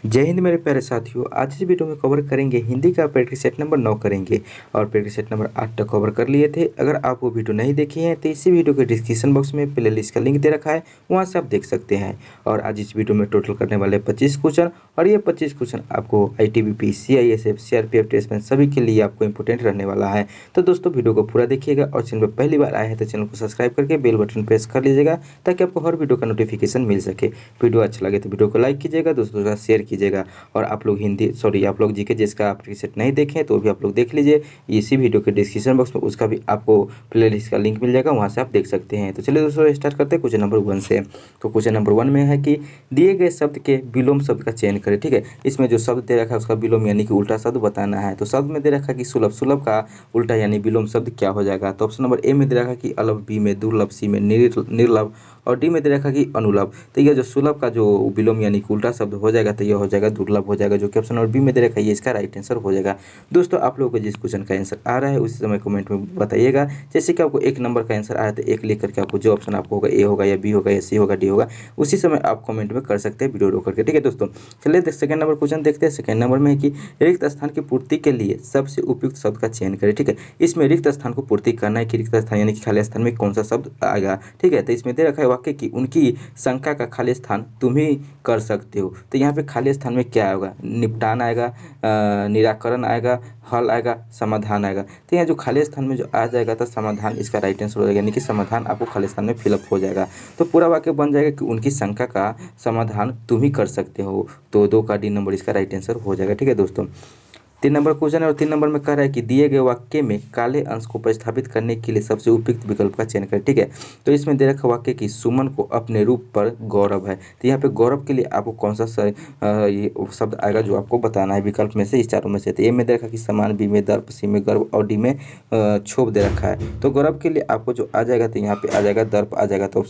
जय हिंद मेरे प्यारे साथियों। आज इस वीडियो में कवर करेंगे हिंदी का प्रैक्टिस सेट नंबर 9 करेंगे और प्रैक्टिस सेट नंबर 8 तक कवर कर लिए थे। अगर आप वो वीडियो नहीं देखे हैं तो इसी वीडियो के डिस्क्रिप्शन बॉक्स में प्लेलिस्ट का लिंक दे रखा है, वहां से आप देख सकते हैं। और आज इस वीडियो में टोटल करने वाले 25 क्वेश्चन और ये 25 क्वेश्चन आपको ITBP, CISF, CRPF टेस्ट में सभी के लिए आपको इंपोर्टेंट रहने वाला है। तो दोस्तों वीडियो को पूरा देखिएगा और चैनल पर पहली बार आए हैं तो चैनल को सब्सक्राइब करके बेल बटन प्रेस कर लीजिएगा ताकि आपको हर वीडियो का नोटिफिकेशन मिल सके। वीडियो अच्छा लगे तो वीडियो को लाइक कीजिएगा, दोस्तों के साथ शेयर कीजिएगा। और आप लोग आप लोग जीके जिसका आप सेट नहीं देखें तो भी आप लोग देख लीजिए, इसी वीडियो के डिस्क्रिप्शन बॉक्स में उसका भी आपको प्लेलिस्ट का लिंक मिल जाएगा, वहां से आप देख सकते हैं। तो चलिए दोस्तों स्टार्ट करते हैं क्वेश्चन नंबर 1 से। तो क्वेश्चन नंबर 1 में है कि दिए गए शब्द के विलोम शब्द का चयन करें। ठीक है, इसमें जो शब्द दे रखा है उसका विलोम यानी कि उल्टा शब्द बताना है। तो शब्द में दे रखा है कि सुलभ, सुलभ का उल्टा यानी विलोम शब्द क्या हो जाएगा। तो ऑप्शन नंबर ए में दे रखा है कि अलभ, बी में दुर्लभ, सी में निर्लभ और डी में दे रखा कि अनुलभ। तो यह जो सुलभ का जो विलोम यानी कि उल्टा शब्द हो जाएगा तो यह हो जाएगा दुर्लभ हो जाएगा, जो कि ऑप्शन नंबर बी में दे रखा है ये इसका राइट आंसर हो जाएगा। दोस्तों आप लोगों को जिस क्वेश्चन का आंसर आ रहा है उसी समय कमेंट में बताइएगा। जैसे कि आपको 1 नंबर का आंसर आ रहा है तो 1 लिख करके आपको जो ऑप्शन आपको होगा, ए होगा या बी होगा या सी होगा डी होगा, उसी समय आप कमेंट में कर सकते हैं वीडियो रोक करके। ठीक है दोस्तों, चलिए सेकंड नंबर क्वेश्चन देखते हैं। सेकंड नंबर में है कि रिक्त स्थान की पूर्ति के लिए सबसे उपयुक्त शब्द का चयन करें। ठीक है, इसमें रिक्त स्थान को पूर्ति करना है कि रिक्त स्थान यानी कि खाली स्थान में कौन सा शब्द आएगा। ठीक है, तो इसमें दे रखा है वाक्य की उनकी शंका का खाली स्थान तुम ही कर सकते हो। तो यहाँ पे खाली स्थान में क्या आएगा, निपटान आएगा, निराकरण आएगा, हल आएगा, समाधान आएगा। तो यहाँ जो खाली स्थान में जो आ जाएगा तो समाधान इसका राइट आंसर हो जाएगा, यानी कि समाधान आपको खाली स्थान में फिलअप हो जाएगा। तो पूरा वाक्य बन जाएगा कि उनकी शंका का समाधान तुम ही कर सकते हो। तो 2 का डी नंबर इसका राइट आंसर हो जाएगा। ठीक है दोस्तों, 3 नंबर क्वेश्चन है और 3 नंबर में कह रहा है कि दिए गए वाक्य में काले अंश को प्रतिस्थापित करने के लिए सबसे उपयुक्त विकल्प का चयन करें। ठीक है, तो इसमें दे रखा वाक्य कि सुमन को अपने रूप पर गौरव है। तो यहाँ पे गौरव के लिए आपको कौन सा ये शब्द आएगा जो आपको बताना है विकल्प में से, इस चारों में से। तो ए में दे रखा कि समान, बी में दर्प, सी में गर्व और डी में क्षोभ दे रखा है। तो गौरव के लिए आपको जो आ जाएगा तो यहाँ पे आ जाएगा दर्प आ जाएगा, तो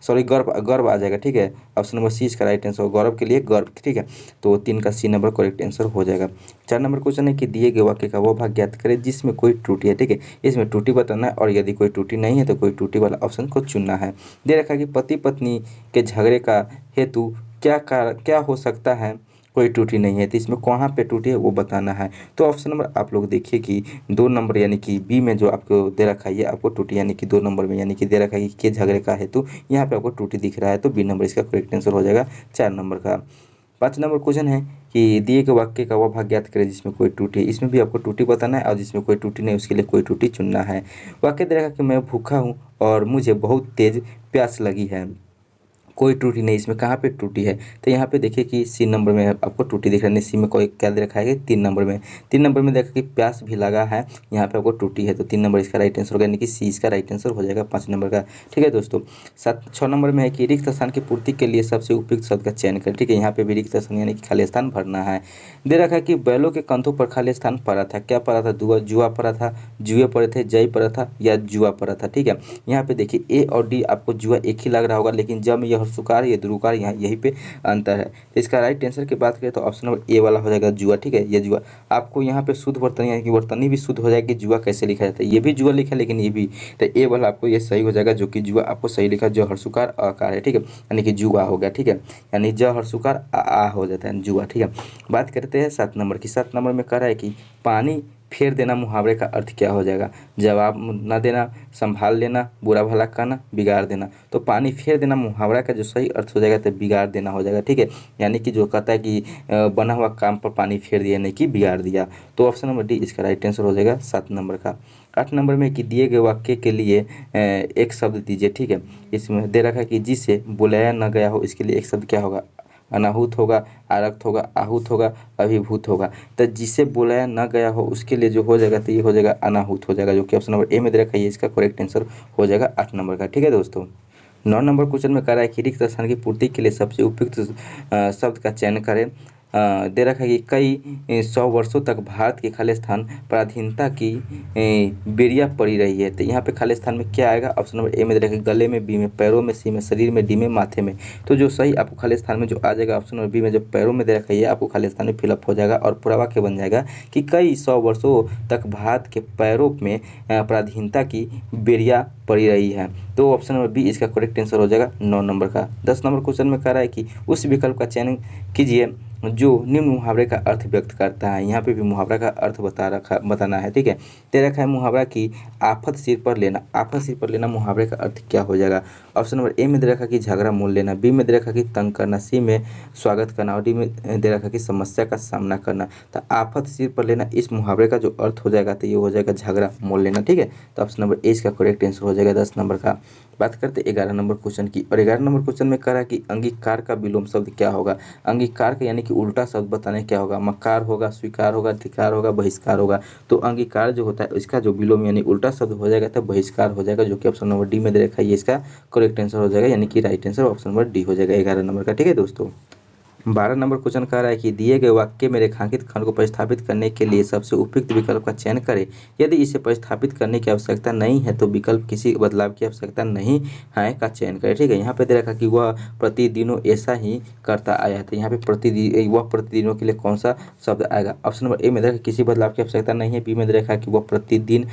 सॉरी गर्व आ जाएगा। ठीक है, ऑप्शन नंबर सी इसका राइट आंसर, गौरव के लिए गर्व। ठीक है, तो 3 का सी नंबर करेक्ट आंसर हो जाएगा। 4 नंबर क्वेश्चन है कि दिए गए वाक्य का वो भाग ज्ञात करें जिसमें कोई त्रुटि है। ठीक है, इसमें त्रुटि बताना है और यदि कोई त्रुटि नहीं है तो कोई त्रुटि वाला ऑप्शन को चुनना है। दे रखा है कि पति पत्नी के झगड़े का हेतु क्या हो सकता है, कोई त्रुटि नहीं है। तो इसमें कहाँ पे त्रुटि है वो बताना है। तो ऑप्शन नंबर आप लोग देखिए कि 2 नंबर यानी कि बी में जो आपको दे रखा है ये आपको त्रुटि यानी कि 2 नंबर में यानी कि दे रखा है कि के झगड़े का हेतु, यहाँ पे आपको त्रुटि दिख रहा है, तो बी नंबर इसका करेक्ट आंसर हो जाएगा 4 नंबर का। 5 नंबर क्वेश्चन है कि दिए गए वाक्य का वह भाग ज्ञात करें जिसमें कोई त्रुटि है। इसमें भी आपको त्रुटि बताना है और जिसमें कोई त्रुटि नहीं उसके लिए कोई त्रुटि चुनना है। वाक्य दे रखा कि मैं भूखा हूँ और मुझे बहुत तेज प्यास लगी है, कोई त्रुटि नहीं, इसमें कहाँ पे त्रुटि है। तो यहाँ पे देखिए कि सी नंबर में आपको त्रुटि दिख रहा है, सी में कोई क्या दे रखा है 3 नंबर में। 3 नंबर में देखा कि प्यास भी लगा है, यहाँ पे आपको त्रुटि है, तो 3 नंबर इसका राइट आंसर होगा, यानी कि सी इसका राइट आंसर हो जाएगा 5 नंबर का। ठीक है दोस्तों, 6 नंबर में है कि रिक्त स्थान की पूर्ति के लिए सबसे उपयुक्त शब्द का चयन करें। ठीक है, यहाँ पे भी रिक्त स्थान यानी कि खाली स्थान भरना है। दे रखा है कि बैलों के कंधों पर खाली स्थान पड़ा था, क्या पड़ा था, जुआ पड़ा था, जुए पड़े थे, जय पड़ा था या जुआ पड़ा था। ठीक है, यहाँ पे देखिए ए और डी आपको जुआ एक ही लग रहा होगा, लेकिन जब यह सुकार ये दुरुकार यहाँ यहीं पे अंतर है। तो इसका राइट आंसर की बात करें तो ऑप्शन नंबर ए वाला हो जाएगा जुआ। ठीक है, ये जुआ आपको यहाँ पे शुद्ध वर्तनी यानी कि वर्तनी भी शुद्ध हो जाएगी। जुआ कैसे लिखा जाता है, ये भी जुआ लिखा है लेकिन ये भी, तो ए वाला आपको ये सही हो जाएगा, जो कि जुआ आपको सही लिखा, जो हर्षुकार आकार है। ठीक है, यानी कि जुआ हो गया। ठीक है, यानी ज हर्षुकार आ हो जाता है जुआ। ठीक है, बात करते हैं 7 नंबर की। 7 नंबर में कह रहा है कि पानी फेर देना मुहावरे का अर्थ क्या हो जाएगा। जवाब न देना, संभाल लेना, बुरा भला कहना, बिगाड़ देना। तो पानी फेर देना मुहावरा का जो सही अर्थ हो जाएगा तो बिगाड़ देना हो जाएगा। ठीक है, यानी कि जो कहता है कि बना हुआ काम पर पानी फेर दिया नहीं कि बिगाड़ दिया। तो ऑप्शन नंबर डी इसका राइट आंसर हो जाएगा 7 नंबर का। 8 नंबर में कि दिए गए वाक्य के लिए एक शब्द दीजिए। ठीक है, इसमें दे रखा है कि जिसे बुलाया न गया हो, इसके लिए एक शब्द क्या होगा, अनाहुत होगा, आरक्त होगा, आहूत होगा, अभिभूत होगा। तो जिसे बुलाया न गया हो उसके लिए जो हो जाएगा तो ये हो जाएगा अनाहुत हो जाएगा, जो कि ऑप्शन नंबर ए में दे रखा है, इसका करेक्ट आंसर हो जाएगा 8 नंबर का। ठीक है दोस्तों, 9 नंबर क्वेश्चन में कह रहा है कि रिक्त स्थान की पूर्ति के लिए सबसे उपयुक्त शब्द का चयन करें। दे रखा है कि कई 100 वर्षों तक भारत के खालिस्तान पराधीनता की बेरिया पड़ी रही है। तो यहाँ पे खालिस्तान में क्या आएगा, ऑप्शन नंबर ए में दे रखा है गले में, बी में पैरों में, सी में शरीर में, डी में माथे में। तो जो सही आपको खालिस्तान में जो आ जाएगा ऑप्शन नंबर बी में जो पैरों में दे रखा है ये आपको खालिस्तान में फिलअप हो जाएगा और पूरा वाक्य बन जाएगा कि कई 100 वर्षों तक भारत के पैरों में पराधीनता की बेरिया पड़ी रही है। तो ऑप्शन नंबर बी इसका करेक्ट आंसर हो जाएगा 9 नंबर का। 10 नंबर क्वेश्चन में कह रहा है कि उस विकल्प का चयन कीजिए जो निम्न मुहावरे का अर्थ व्यक्त करता है। यहाँ पे भी मुहावरा का अर्थ बताना है। ठीक है, दे रखा है मुहावरा की आफत सिर पर लेना। आफत सिर पर लेना मुहावरे का अर्थ क्या हो जाएगा? ऑप्शन नंबर ए में दे रखा कि झगड़ा मोल लेना, बी में दे रखा कि तंग करना, सी में स्वागत करना और डी में दे रखा कि समस्या का सामना करना। तो आफत सिर पर लेना इस मुहावरे का जो अर्थ हो जाएगा तो ये हो जाएगा झगड़ा मोल लेना। ठीक है, तो ऑप्शन नंबर ए इसका करेक्ट आंसर हो जाएगा 10 नंबर का। बात करते 11 नंबर क्वेश्चन की, और 11 नंबर क्वेश्चन में कह रहा है कि अंगीकार का विलोम शब्द क्या होगा? अंगीकार का यानी कि उल्टा शब्द बताने क्या होगा? मकार होगा, स्वीकार होगा, धिक्कार होगा, बहिष्कार होगा। तो अंगीकार जो होता है इसका जो विलोम यानी उल्टा शब्द हो जाएगा तो बहिष्कार हो जाएगा, जो कि ऑप्शन नंबर डी में दे रखा है। ये इसका करेक्ट आंसर हो जाएगा, यानी कि right answer option number D हो जाएगा 11 नंबर का। ठीक है दोस्तों, 12 नंबर क्वेश्चन कह रहा है कि दिए गए वाक्य में रेखांकित खंड को प्रतिस्थापित करने के लिए सबसे उपयुक्त विकल्प का चयन करें। यदि इसे प्रतिस्थापित करने की आवश्यकता नहीं है तो विकल्प किसी बदलाव की आवश्यकता नहीं है का चयन करें। ठीक है, यहाँ पे दे रखा कि वह प्रतिदिनों ऐसा ही करता आया है। तो यहाँ पे वह प्रतिदिनों के लिए कौन सा शब्द आएगा? ऑप्शन नंबर ए में दे रखा किसी बदलाव की आवश्यकता नहीं है, बी में दे रखा कि वह प्रतिदिन,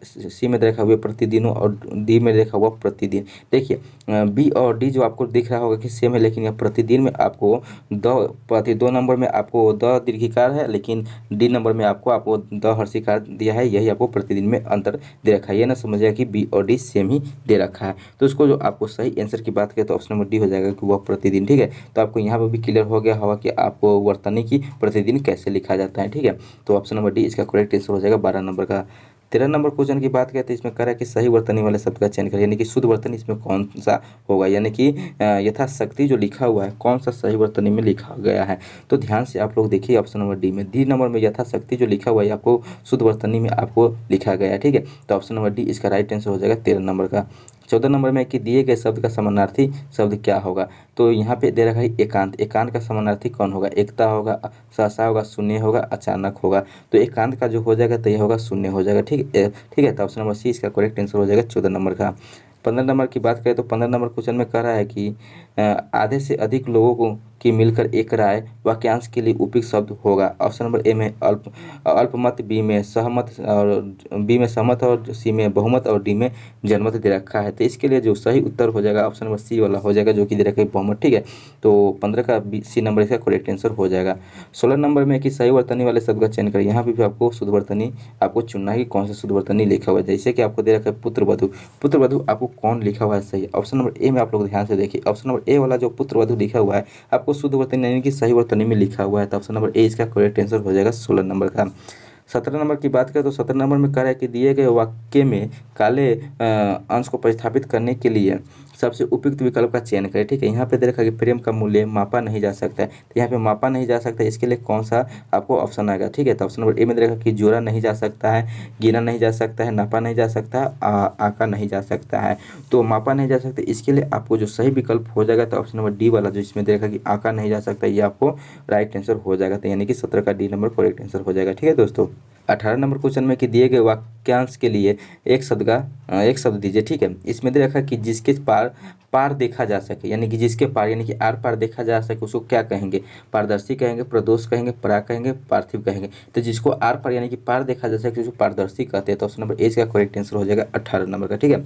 सी में दे रखा हुआ प्रतिदिनों और डी में दे रखा हुआ प्रतिदिन। देखिए बी और डी जो आपको दिख रहा होगा कि सेम है, लेकिन यह प्रतिदिन में आपको दो नंबर में आपको द दीर्घिकार है, लेकिन डी नंबर में आपको द हर्षिकार दिया है। यही आपको प्रतिदिन में अंतर दे रखा है। ये ना समझिएगा कि बी और डी सेम ही दे रखा है। तो इसको जो आपको सही आंसर की बात करें तो ऑप्शन नंबर डी हो जाएगा कि वह प्रतिदिन। ठीक है, तो आपको यहाँ पर भी क्लियर हो गया होगा कि आपको वर्तनी की प्रतिदिन कैसे लिखा जाता है। ठीक है, तो ऑप्शन नंबर डी इसका करेक्ट आंसर हो जाएगा 12 नंबर का। 13 नंबर क्वेश्चन की बात करें तो इसमें कह रहा है कि सही वर्तनी वाले शब्द का चयन करें, यानी कि शुद्ध वर्तनी इसमें कौन सा होगा, यानी कि यथाशक्ति जो लिखा हुआ है कौन सा सही वर्तनी में लिखा गया है। तो ध्यान से आप लोग देखिए ऑप्शन नंबर डी नंबर में यथाशक्ति जो लिखा हुआ है आपको शुद्ध वर्तनी में आपको लिखा गया है। ठीक है, तो ऑप्शन नंबर डी इसका राइट आंसर हो जाएगा 13 नंबर का। 14 नंबर में कि दिए गए शब्द का समानार्थी शब्द क्या होगा? तो यहाँ पे दे रखा है एकांत। एकांत का समानार्थी कौन होगा? एकता होगा, सहसा होगा, शून्य होगा, अचानक होगा। तो एकांत का जो हो जाएगा तो यह होगा शून्य हो जाएगा। ठीक है, तो ऑप्शन नंबर सी इसका करेक्ट आंसर हो जाएगा 14 नंबर का। 15 नंबर की बात करें तो 15 नंबर क्वेश्चन में कह रहा है कि आधे से अधिक लोगों को की मिलकर एक राय वाक्यांश के लिए उपयुक्त शब्द होगा। ऑप्शन नंबर ए में अल्पमत, बी में सहमत और बी में सहमत और सी में बहुमत और डी में जनमत दे रखा है। तो इसके लिए जो सही उत्तर हो जाएगा ऑप्शन नंबर सी वाला हो जाएगा, जो कि दे रखा है बहुमत। ठीक है, तो 15 का सी नंबर इसका करेक्ट आंसर हो जाएगा। 16 नंबर में कि सही वर्तनी वाले शब्द का चयन करें। यहाँ भी आपको शुद्ध वर्तनी आपको चुनना है कि कौन सा शुद्ध वर्तनी लिखा हुआ है। जैसे कि आपको दे रखा है पुत्रवधु। पुत्रवधु आपको कौन लिखा हुआ है सही? ऑप्शन नंबर ए में आप लोग ध्यान से देखिए, ऑप्शन नंबर ए वाला जो पुत्रवधु लिखा हुआ है आपको शुद्ध वर्तनी यानी कि सही वर्तनी में लिखा हुआ है। तो ऑप्शन नंबर ए इसका करेक्ट आंसर हो जाएगा 16 नंबर का। 17 नंबर की बात करें तो 17 नंबर में कह रहा है कि दिए गए वाक्य में काले अंश को प्रतिस्थापित करने के लिए सबसे उपयुक्त विकल्प का चयन करें। ठीक है, यहाँ पे दे रखा है कि प्रेम का मूल्य मापा नहीं जा सकता है। तो यहाँ पे मापा नहीं जा सकता है, इसके लिए कौन सा आपको ऑप्शन आएगा? ठीक है, तो ऑप्शन नंबर ए में दे रखा है कि जोड़ा नहीं जा सकता है, गिना नहीं जा सकता है, नापा नहीं जा सकता है, आका नहीं जा सकता है। तो मापा नहीं जा सकता, इसके लिए आपको जो सही विकल्प हो जाएगा तो ऑप्शन नंबर डी वाला जो इसमें दे रखा है कि आका नहीं जा सकता, ये आपको राइट आंसर हो जाएगा। तो यानी कि 17 का डी नंबर करेक्ट आंसर हो जाएगा। ठीक है दोस्तों, 18 नंबर क्वेश्चन में कि दिए गए वाक्यांश के लिए एक शब्द दीजिए। ठीक है, इसमें दे रखा कि जिसके पार देखा जा सके, यानी कि जिसके पार यानी कि आर पार देखा जा सके उसको क्या कहेंगे? पारदर्शी कहेंगे, प्रदोष कहेंगे, पराग कहेंगे, पार्थिव कहेंगे। तो जिसको आर पार यानी कि पार देखा जा सके उसको पारदर्शी कहते हैं। तो ऑप्शन नंबर ए का करेक्ट आंसर हो जाएगा 18 नंबर का। ठीक है,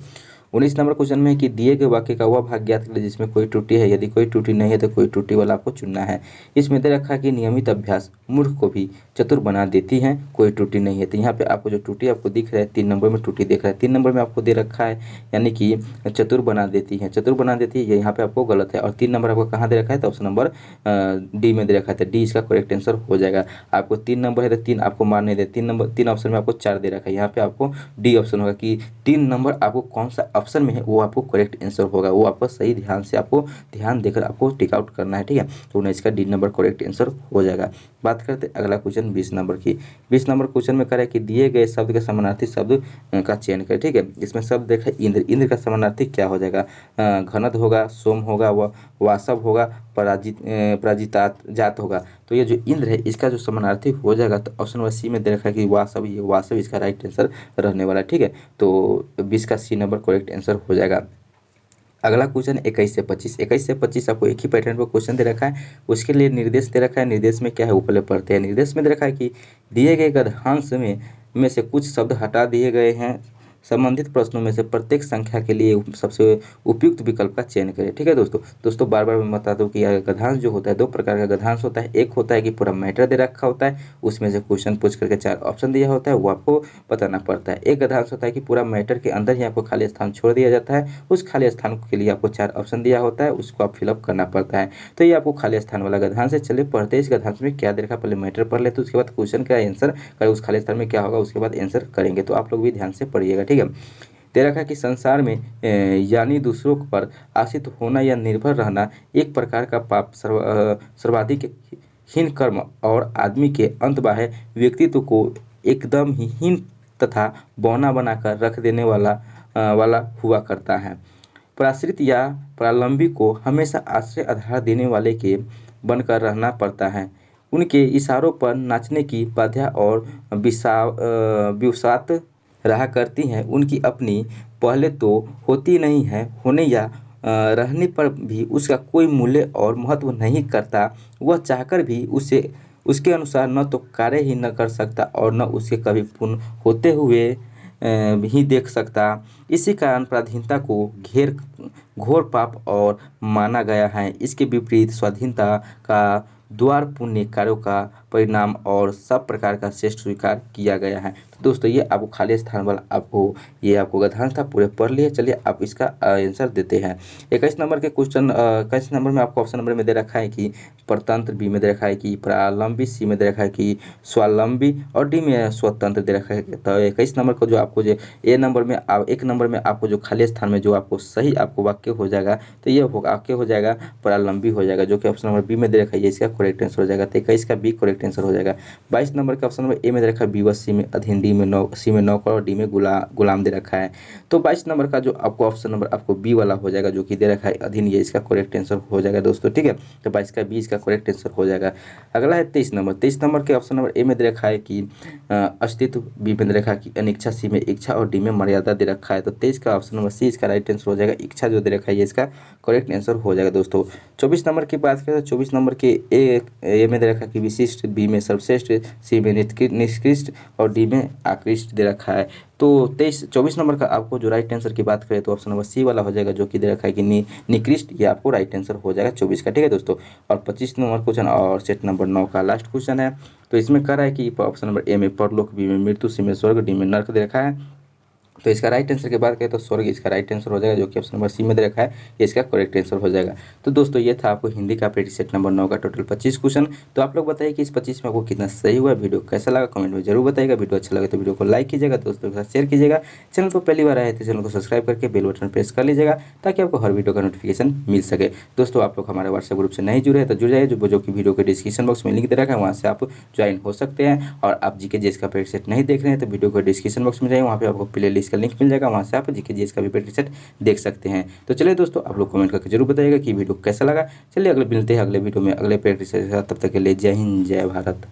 19 नंबर क्वेश्चन में कि दिए गए वाक्य का वह भाग ज्ञात करें जिसमें कोई त्रुटि है। यदि कोई त्रुटि नहीं है तो कोई त्रुटि वाला आपको चुनना है। इसमें दे रखा है कि नियमित अभ्यास मूर्ख को भी चतुर बना देती है, कोई त्रुटि नहीं है। तो यहाँ पे आपको जो त्रुटि आपको दिख रहा है 3 नंबर में त्रुटि दिख रहा है, 3 नंबर में आपको दे रखा है यानी कि चतुर बना देती है, चतुर बना देती है, ये यहाँ पे आपको गलत है। और 3 नंबर आपको कहाँ दे रखा है? तो ऑप्शन नंबर डी में दे रखा है। तो डी इसका करेक्ट आंसर हो जाएगा। आपको 3 नंबर है तो 3 आपको मारने दे, 3 ऑप्शन में आपको 4 दे रखा है, यहाँ पे आपको डी ऑप्शन होगा कि 3 नंबर आपको कौन सा ऑप्शन में है वो आपको करेक्ट आंसर होगा, वो आपको सही ध्यान से आपको ध्यान देकर आपको टिक आउट करना है। ठीक है, तो 19 का डी नंबर करेक्ट आंसर हो जाएगा। बात करते अगला क्वेश्चन 20 नंबर की। 20 नंबर क्वेश्चन में करें कि दिए गए शब्द के समानार्थी शब्द का चयन करें। ठीक है, इसमें शब्द देखा इंद्र। इंद्र का समानार्थी क्या हो जाएगा? घनद होगा, सोम होगा, वासव होगा, पराजितात जात होगा। तो ये जो इंद्र है इसका जो समानार्थी हो जाएगा तो ऑप्शन नंबर सी में दे रखा है कि वासव, ये वासव इसका राइट आंसर रहने वाला है। ठीक है, तो 20 का सी नंबर करेक्ट आंसर हो जाएगा। अगला क्वेश्चन 21 से 25। 21 से 25 आपको एक ही पैटर्न पर क्वेश्चन दे रखा है, उसके लिए निर्देश दे रखा है। निर्देश में क्या है ऊपर पढ़ते हैं। निर्देश में दे रखा है कि दिए गए गद्यांश में से कुछ शब्द हटा दिए गए हैं, संबंधित प्रश्नों में से प्रत्येक संख्या के लिए सबसे उपयुक्त विकल्प का चयन करें। ठीक है दोस्तों बार बार मैं बता दूं कि यह गधांश जो होता है, दो प्रकार का गधांश होता है। एक होता है कि पूरा मैटर दे रखा होता है, उसमें से क्वेश्चन पूछ करके 4 ऑप्शन दिया होता है, वो आपको बताना पड़ता है। एक गधांश होता है कि पूरा मैटर के अंदर ही आपको खाली स्थान छोड़ दिया जाता है, उस खाली स्थान के लिए आपको 4 ऑप्शन दिया होता है, उसको आप फिलअप करना पड़ता है। तो ये आपको खाली स्थान वाला गधांश है। चलिए पढ़ते हैं इस गधांश में क्या दे रखा, पहले मैटर पढ़ लेते, उसके बाद क्वेश्चन का आंसर कर, उस खाली स्थान में क्या होगा उसके बाद आंसर करेंगे। तो आप लोग भी ध्यान से पढ़िएगा। ठीक है, दे रखा कि संसार में यानी दूसरों पर आश्रित होना या निर्भर रहना एक प्रकार का पाप सर्वाधिक हीन कर्म और आदमी के अंतबाह्य व्यक्तित्व को एकदम ही हीन तथा बौना बनाकर रख देने वाला हुआ करता है। प्राश्रित या प्रालंबी को हमेशा आश्रय आधार देने वाले के बनकर रहना पड़ता है। उनके इशारों पर नाचने की बाध्या और विवसात रहा करती हैं। उनकी अपनी पहले तो होती नहीं है, होने या रहने पर भी उसका कोई मूल्य और महत्व नहीं करता। वह चाहकर भी उसे उसके अनुसार न तो कार्य ही न कर सकता और न उसके कभी पूर्ण होते हुए ही देख सकता। इसी कारण पराधीनता को घोर पाप और माना गया है। इसके विपरीत स्वाधीनता का द्वार पुण्य कार्यों का परिणाम और सब प्रकार का श्रेष्ठ स्वीकार किया गया है। तो दोस्तों ये आपको खाली स्थान वाला ये आपको गधांश था, पूरे पढ़ लिए। चलिए आप इसका आंसर देते हैं। 21 नंबर के क्वेश्चन 21 नंबर में आपको ऑप्शन नंबर में दे रखा है कि परतंत्र, बी में दे रखा है कि प्रालंबी, सी में दे रखा है कि स्वावलंबी और डी में स्वतंत्र दे रखा है। तो 21 नंबर को जो आपको जो एक नंबर में आपको जो खाली स्थान में जो आपको सही आपको वाक्य हो जाएगा, तो ये वाक्य हो जाएगा प्रालंबी हो जाएगा, जो कि ऑप्शन नंबर बी में दे रखा है, ये इसका करेक्ट आंसर हो जाएगा। तो 21 का बी करेक्ट आंसर हो जाएगा। 22 नंबर का ऑप्शन नंबर ए में दे रखा है विवश, सी में अधीन, डी में सी में नौकर और डी में गुलाम दे रखा है। तो 22 नंबर का जो आपको ऑप्शन नंबर आपको बी वाला हो जाएगा, जो कि दे रखा है अधीन, ये इसका करेक्ट आंसर हो जाएगा दोस्तों। ठीक है, तो 22 का बी इसका करेक्ट आंसर हो जाएगा। अगला है 23 नंबर। 23 नंबर के ऑप्शन नंबर ए में दे रखा है कि अस्तित्व, बी में दे रखा है कि अनिच्छा, सी में इच्छा और डी में मर्यादा दे रखा है। तो 23 का ऑप्शन नंबर सी इसका राइट आंसर हो जाएगा। इच्छा जो दे रखा है ये इसका करेक्ट आंसर हो जाएगा दोस्तों। 24 नंबर की बात करें तो 24 नंबर के ए में दे रखा है कि विशिष्ट, बी में सर्वश्रेष्ठ, सी में निष्कृष्ट और डी में आकृष्ट दे रखा है। तो 24 नंबर का आपको जो राइट आंसर की बात करें तो ऑप्शन नंबर सी वाला हो जाएगा, जो कि दे रखा है कि निकृष्ट, ये आपको राइट आंसर हो जाएगा 24 का। ठीक है दोस्तों, और 25 नंबर क्वेश्चन और सेट नंबर 9 का लास्ट क्वेश्चन है। तो इसमें कह रहा है कि ऑप्शन नंबर ए में परलोक, बी में मृत्यु, सी में स्वर्ग, डी में नर्क दे रखा है। तो इसका राइट आंसर की बात करें तो स्वर्ग इसका राइट आंसर हो जाएगा, जो कि ऑप्शन नंबर सी में दे रखा है, ये इसका करेक्ट आंसर हो जाएगा। तो दोस्तों ये था आपको हिंदी का प्रैक्टिस सेट नंबर 9 का टोटल 25 क्वेश्चन। तो आप लोग बताइए कि इस 25 में आपको कितना सही हुआ, वीडियो कैसा लगा कमेंट में जरूर बताइएगा। वीडियो अच्छा लगे तो वीडियो को लाइक कीजिएगा, दोस्तों के साथ शेयर कीजिएगा। चैनल पर पहली बार आए तो चैनल को सब्सक्राइब करके बेल बटन प्रेस कर लीजिएगा, ताकि आपको हर वीडियो का नोटिफिकेशन मिल सके। दोस्तों आप लोग हमारे व्हाट्सएप ग्रुप से नहीं जुड़े हैं तो जुड़ जाइए, जो कि वीडियो के डिस्क्रिप्शन बॉक्स में लिंक दे रखा है, वहाँ से आप ज्वाइन हो सकते हैं। और आप जीके जीएस का प्रैक्टिस सेट नहीं देख रहे हैं तो वीडियो को डिस्क्रिप्शन बॉक्स में जाइए, वहाँ पे आपको प्ले लिस्ट का लिंक मिल जाएगा, वहाँ से आप जीके जीएस का भी प्रैक्टिस सेट देख सकते हैं। तो चलिए दोस्तों आप लोग कमेंट करके जरूर बताइएगा कि वीडियो कैसा लगा। चलिए अगले मिलते हैं अगले वीडियो में अगले प्रैक्टिस सेट के साथ, तब तक के लिए जय हिंद जय भारत।